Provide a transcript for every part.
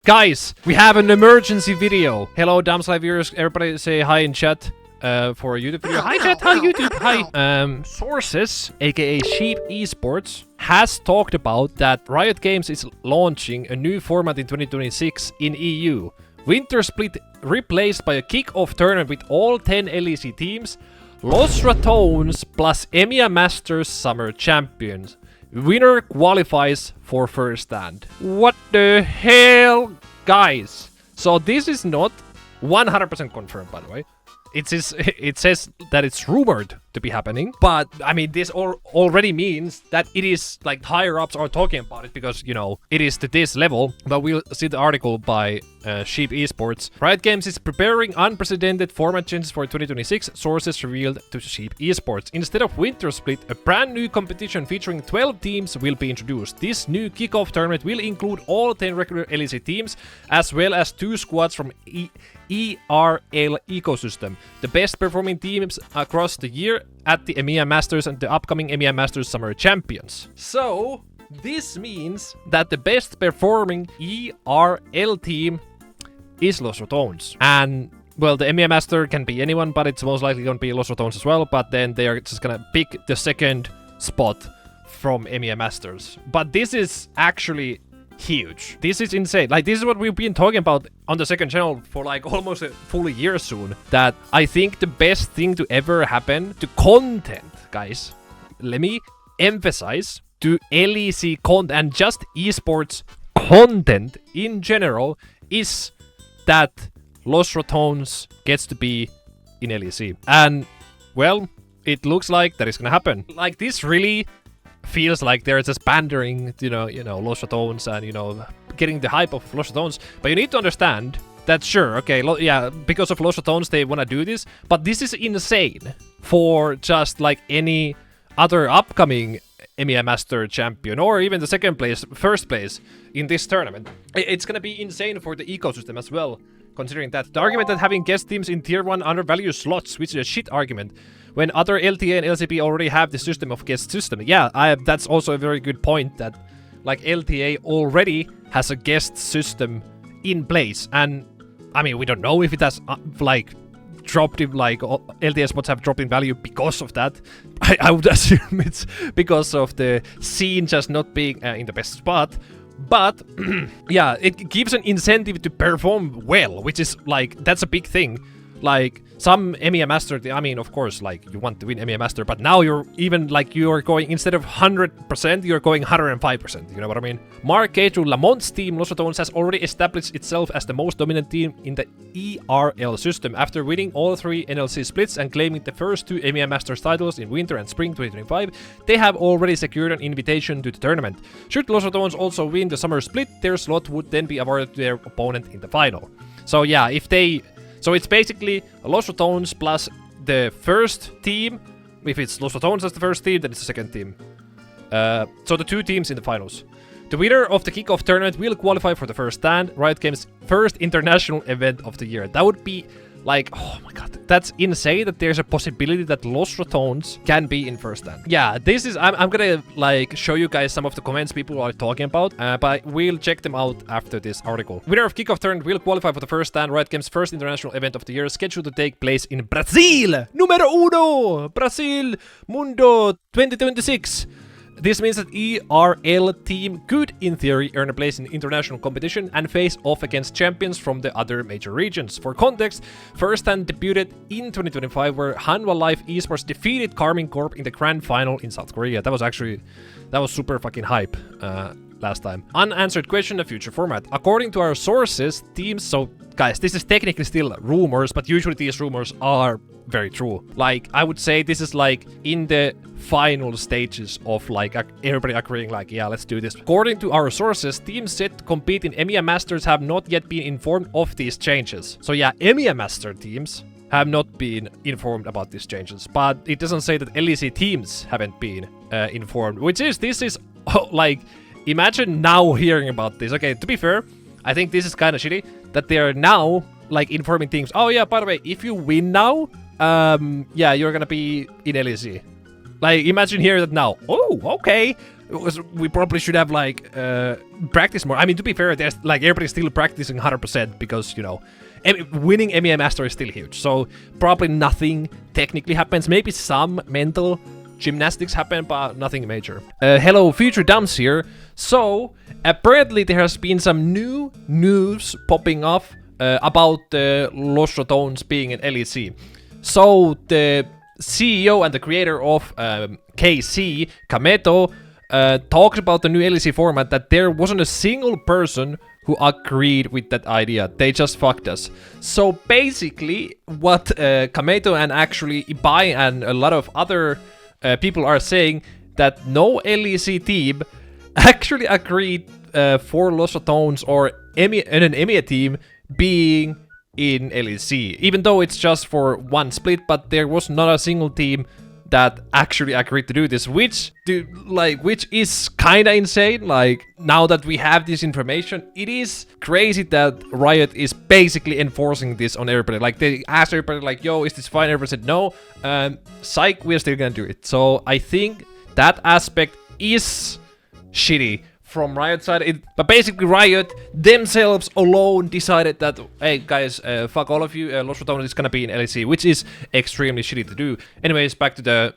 Guys, we have an emergency video. Hello, Damslive viewers. Everybody say hi in chat for a YouTube video. Hi chat, hi YouTube, hi. Sources, aka Sheep Esports, has talked about that Riot Games is launching a new format in 2026 in EU. Winter Split replaced by a kick-off tournament with all 10 LEC teams, Los Ratones plus EMEA Master Summer Champions. Winner qualifies for first stand. What the hell, guys? So this is not 100% confirmed, by the way. It says that it's rumored to be happening, but I mean this already means that it is like higher ups are talking about it because, you know, it is to this level. But we'll see the article by Sheep Esports. Riot Games is preparing unprecedented format changes for 2026, sources revealed to Sheep Esports. Instead of Winter Split, a brand new competition featuring 12 teams will be introduced. This new kickoff tournament will include all 10 regular LEC teams, as well as 2 squads from ERL ecosystem, the best performing teams across the year at the EMEA Masters and the upcoming EMEA Masters Summer Champions. So this means that the best performing ERL team is Los Ratones. And well, the EMEA Master can be anyone, but it's most likely going to be Los Ratones as well. But then they are just gonna pick the second spot from EMEA Masters. But this is actually huge. This is insane. Like, this is what we've been talking about on the second channel for like almost a full year soon. That I think the best thing to ever happen to content, guys, let me emphasize, to LEC content and just esports content in general, is that Los Ratones gets to be in LEC. And well, it looks like that is gonna happen. Like, this really feels like they're just pandering, you know, Los Ratones and, you know, getting the hype of Los Ratones. But you need to understand that, sure, okay, yeah, because of Los Ratones they want to do this, but this is insane for just like any other upcoming EMEA Master champion or even the first place in this tournament. It's gonna be insane for the ecosystem as well, considering that the argument that having guest teams in tier 1 undervalues slots, which is a shit argument, when other LTA and LCP already have the system of guest system. Yeah, that's also a very good point, that like LTA already has a guest system in place. And I mean, we don't know if it has like dropped in, like LTA spots have dropped in value because of that. I would assume it's because of the scene just not being in the best spot. But yeah, it gives an incentive to perform well, which is like, that's a big thing. Like, some EMEA Master, I mean, of course, like, you want to win EMEA Master, but now you're even, like, you're going, instead of 100%, you're going 105%, you know what I mean? Mark Caedrel Lamont's team, Los Ratones, has already established itself as the most dominant team in the ERL system. After winning all 3 NLC splits and claiming the first 2 EMEA Masters titles in winter and spring 2025, they have already secured an invitation to the tournament. Should Los Ratones also win the summer split, their slot would then be awarded to their opponent in the final. So yeah, so it's basically Los Ratones plus the first team. If it's Los Ratones as the first team, then it's the second team. So the 2 teams in the finals. The winner of the kickoff tournament will qualify for the first stand, Riot Games' first international event of the year. That would be like, oh my god, that's insane that there's a possibility that Los Ratones can be in first stand. Yeah, this is, I'm gonna like show you guys some of the comments people are talking about, but we'll check them out after this article. Winner of kickoff tournament will qualify for the first stand, Riot Games' first international event of the year, scheduled to take place in Brazil. Número uno, Brazil Mundo 2026. This means that ERL team could, in theory, earn a place in international competition and face off against champions from the other major regions. For context, First Stand debuted in 2025, where Hanwha Life Esports defeated Karming Corp in the grand final in South Korea. That was super fucking hype last time. Unanswered question, the future format. According to our sources, teams... So, guys, this is technically still rumors, but usually these rumors are very true. Like, I would say this is like in the final stages of like everybody agreeing like, yeah, let's do this. According to our sources, teams set to compete in EMEA Masters have not yet been informed of these changes. So yeah, EMEA Master teams have not been informed about these changes, but it doesn't say that LEC teams haven't been informed, this is like, imagine now hearing about this. Okay, to be fair, I think this is kind of shitty that they are now like informing teams, oh yeah, by the way, if you win now, yeah, you're gonna be in LEC. Like, imagine hearing that now. Oh, okay. We probably should have like practice more. I mean, to be fair, there's like everybody's still practicing 100% because you know, winning EMEA Master is still huge. So probably nothing technically happens. Maybe some mental gymnastics happen, but nothing major. Hello, Future Dumps here. So apparently there has been some new news popping off about the Los Ratones being an LEC. So the CEO and the creator of KC, Kameto, talked about the new LEC format, that there wasn't a single person who agreed with that idea. They just fucked us. So basically, what Kameto and actually Ibai and a lot of other people are saying, that no LEC team actually agreed for Los Ratones or an EMEA team being in LEC, even though it's just for one split. But there was not a single team that actually agreed to do this, which is kind of insane. Like, now that we have this information, it is crazy that Riot is basically enforcing this on everybody. Like, they asked everybody, like, yo, is this fine? Everybody said no. Psych, we're still gonna do it. So I think that aspect is shitty from Riot side. But basically Riot themselves alone decided that, hey guys, fuck all of you, Los Ratones is gonna be in LEC, which is extremely shitty to do. Anyways, back to the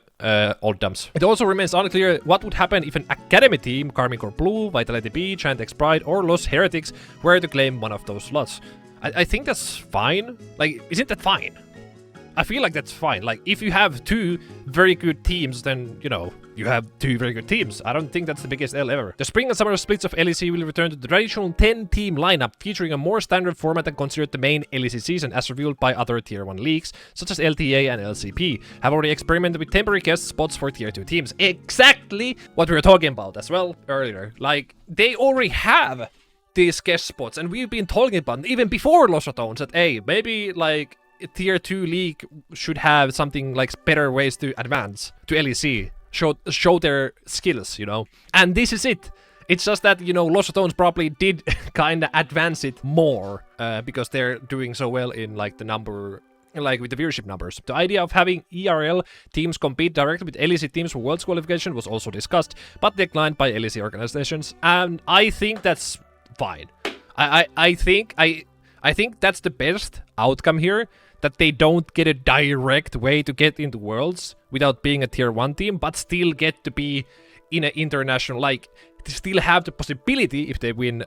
old dumps. It also remains unclear what would happen if an academy team, Karmine Corp Blue, Vitality B, Giant X Pride, or Los Heretics were to claim one of those slots. I think that's fine. Like, isn't that fine? I feel like that's fine. Like, if you have two very good teams, then, you know, you have two very good teams. I don't think that's the biggest L ever. The spring and summer splits of LEC will return to the traditional 10-team lineup, featuring a more standard format than considered the main LEC season, as revealed by other Tier 1 leagues, such as LTA and LCP, have already experimented with temporary guest spots for Tier 2 teams. Exactly what we were talking about as well earlier. Like, they already have these guest spots, and we've been talking about them even before Los Ratones, that, hey, maybe, like, Tier 2 league should have something like better ways to advance to LEC, show their skills, you know. And this is it. It's just that, you know, Los Ratones probably did kind of advance it more because they're doing so well in like the number, like with the viewership numbers. The idea of having ERL teams compete directly with LEC teams for Worlds qualification was also discussed, but declined by LEC organizations, and I think that's fine. I think that's the best outcome here, that they don't get a direct way to get into Worlds without being a Tier 1 team, but still get to be in an international, like, they still have the possibility, if they win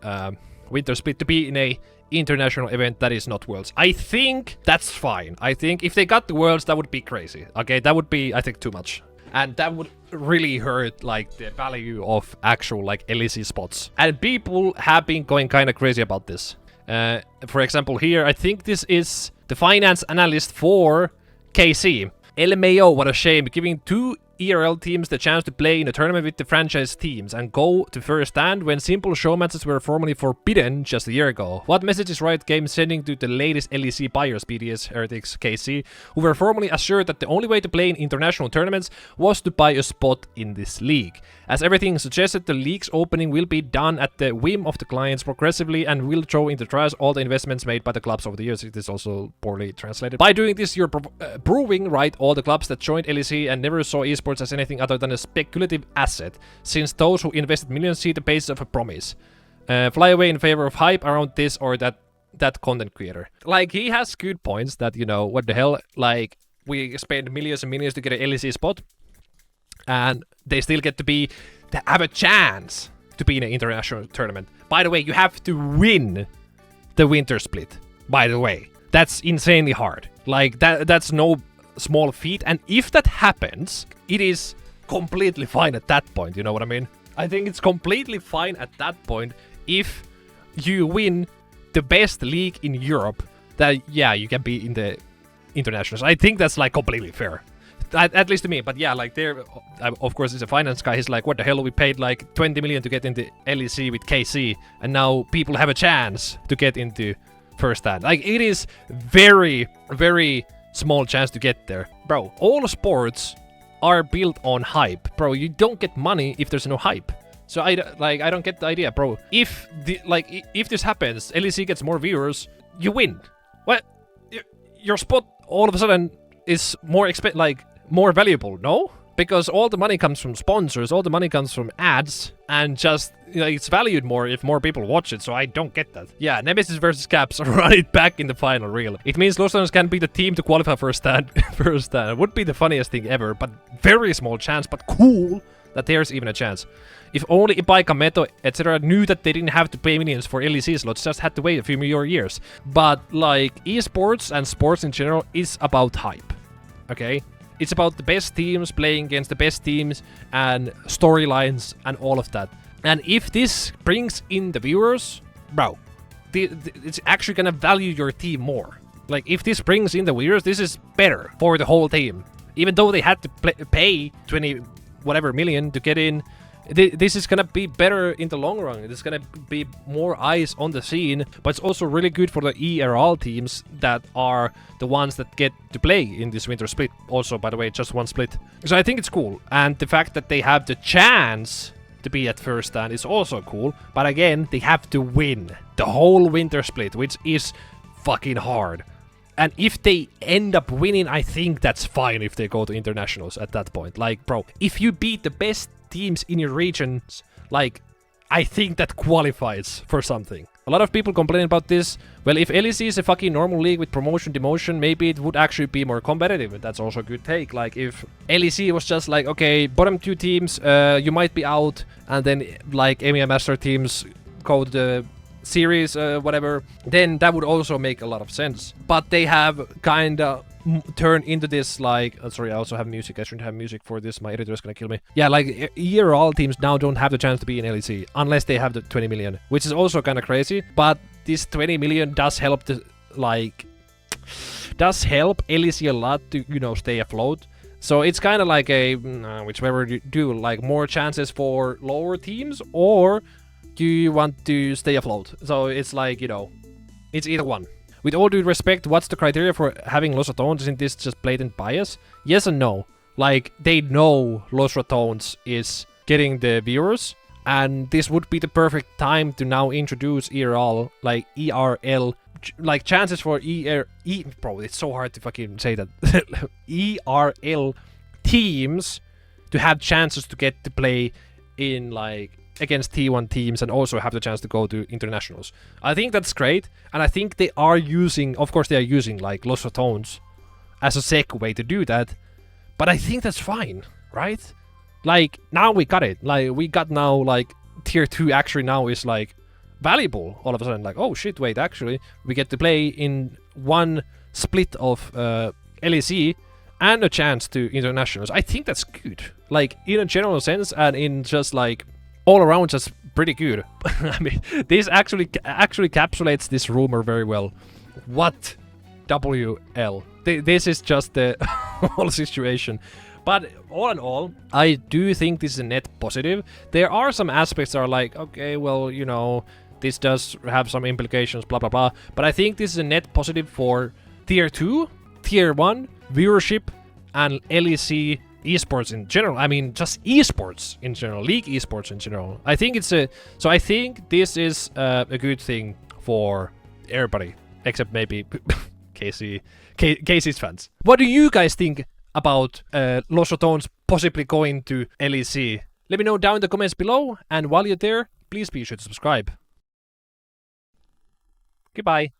Winter Split, to be in a international event that is not Worlds. I think that's fine. I think if they got the Worlds, that would be crazy. Okay, that would be, I think, too much. And that would really hurt, like, the value of actual, like, LEC spots. And people have been going kind of crazy about this. For example, here, I think this is the finance analyst for KC. LMAO, what a shame, giving two ERL teams the chance to play in a tournament with the franchise teams and go to first stand when simple show matches were formally forbidden just a year ago. What message is Riot Games sending to the latest LEC buyers, BDS, Heretics, KC, who were formally assured that the only way to play in international tournaments was to buy a spot in this league? As everything suggested, the league's opening will be done at the whim of the clients progressively and will throw into trash all the investments made by the clubs over the years. It is also poorly translated. By doing this, you're proving right all the clubs that joined LEC and never saw esports as anything other than a speculative asset, since those who invested millions see the basis of a promise. Fly away in favor of hype around this or that content creator. Like, he has good points that, you know, what the hell, like, we spend millions and millions to get an LEC spot, and they still get to have a chance to be in an international tournament. By the way, you have to win the Winter Split, by the way. That's insanely hard. Like, that's no small feat, and if that happens, it is completely fine at that point, you know what I mean? I think it's completely fine at that point if you win the best league in Europe, that, yeah, you can be in the internationals. I think that's, like, completely fair. At least to me, but yeah, like, there, of course, it's a finance guy. He's like, what the hell, we paid like 20 million to get into LEC with KC, and now people have a chance to get into first stand. Like, it is very, very small chance to get there. Bro, all sports are built on hype. Bro, you don't get money if there's no hype. So I don't get the idea, bro. If this happens, LEC gets more viewers, you win. What? Your spot all of a sudden is more more valuable, no? because all the money comes from sponsors, all the money comes from ads, and just, you know, it's valued more if more people watch it, so I don't get that. Yeah, Nemesis versus Caps run it back in the final, really. It means Los Ratones can be the team to qualify for a stand. Would be the funniest thing ever, but very small chance, but cool that there's even a chance. If only Ipaika, Meto, etc. knew that they didn't have to pay millions for LEC slots, just had to wait a few more years. But, like, esports and sports in general is about hype, okay? It's about the best teams playing against the best teams and storylines and all of that. And if this brings in the viewers, bro, it's actually gonna value your team more. Like, if this brings in the viewers, this is better for the whole team. Even though they had to pay 20 whatever million to get in, this is gonna be better in the long run. There's gonna be more eyes on the scene, but it's also really good for the ERL teams that are the ones that get to play in this winter split. Also, by the way, just one split. So I think it's cool. And the fact that they have the chance to be at first stand is also cool. But again, they have to win the whole winter split, which is fucking hard. And if they end up winning, I think that's fine if they go to internationals at that point. Like, bro, if you beat the best teams in your regions, like, I think that qualifies for something. A lot of people complain about this. Well, if LEC is a fucking normal league with promotion, demotion, maybe it would actually be more competitive. That's also a good take. Like, if LEC was just like, okay, bottom 2 teams, you might be out, and then, like, EMEA Master teams go to the series, whatever, then that would also make a lot of sense. But they have kinda turn into this, like, sorry, I also have music. I shouldn't have music for this. My editor is gonna kill me. Yeah, like, ERL teams now don't have the chance to be in LEC unless they have the 20 million, which is also kind of crazy. But this 20 million does help the, like, does help LEC a lot to, you know, stay afloat. So it's kind of like a whichever you do, like, more chances for lower teams, or do you want to stay afloat? So it's like, you know, it's either one. With all due respect, what's the criteria for having Los Ratones? Isn't this just blatant bias? Yes and no. Like, they know Los Ratones is getting the viewers, and this would be the perfect time to now introduce ERL, like ERL, like chances for bro, it's so hard to fucking say that. ERL teams to have chances to get to play in, like, against T1 teams, and also have the chance to go to internationals. I think that's great, and I think they are using, of course they are using, like, Los Ratones as a segue to do that, but I think that's fine, right? Like, now we got it. Like, we got now, like, tier 2 actually now is, like, valuable all of a sudden. Like, oh shit, wait, actually, we get to play in one split of LEC and a chance to internationals. I think that's good. Like, in a general sense, and in just, like, all around, just pretty good. I mean, this actually encapsulates this rumor very well. What WL? This is just the whole situation. But all in all, I do think this is a net positive. There are some aspects that are like, okay, well, you know, this does have some implications, blah, blah, blah. But I think this is a net positive for Tier 2, Tier 1, viewership, and LEC esports in general. I mean, just esports in general, league esports in general. I think it's a... So I think this is a good thing for everybody, except maybe Casey's fans. What do you guys think about Los Ratones possibly going to LEC? Let me know down in the comments below, and while you're there, please be sure to subscribe. Goodbye.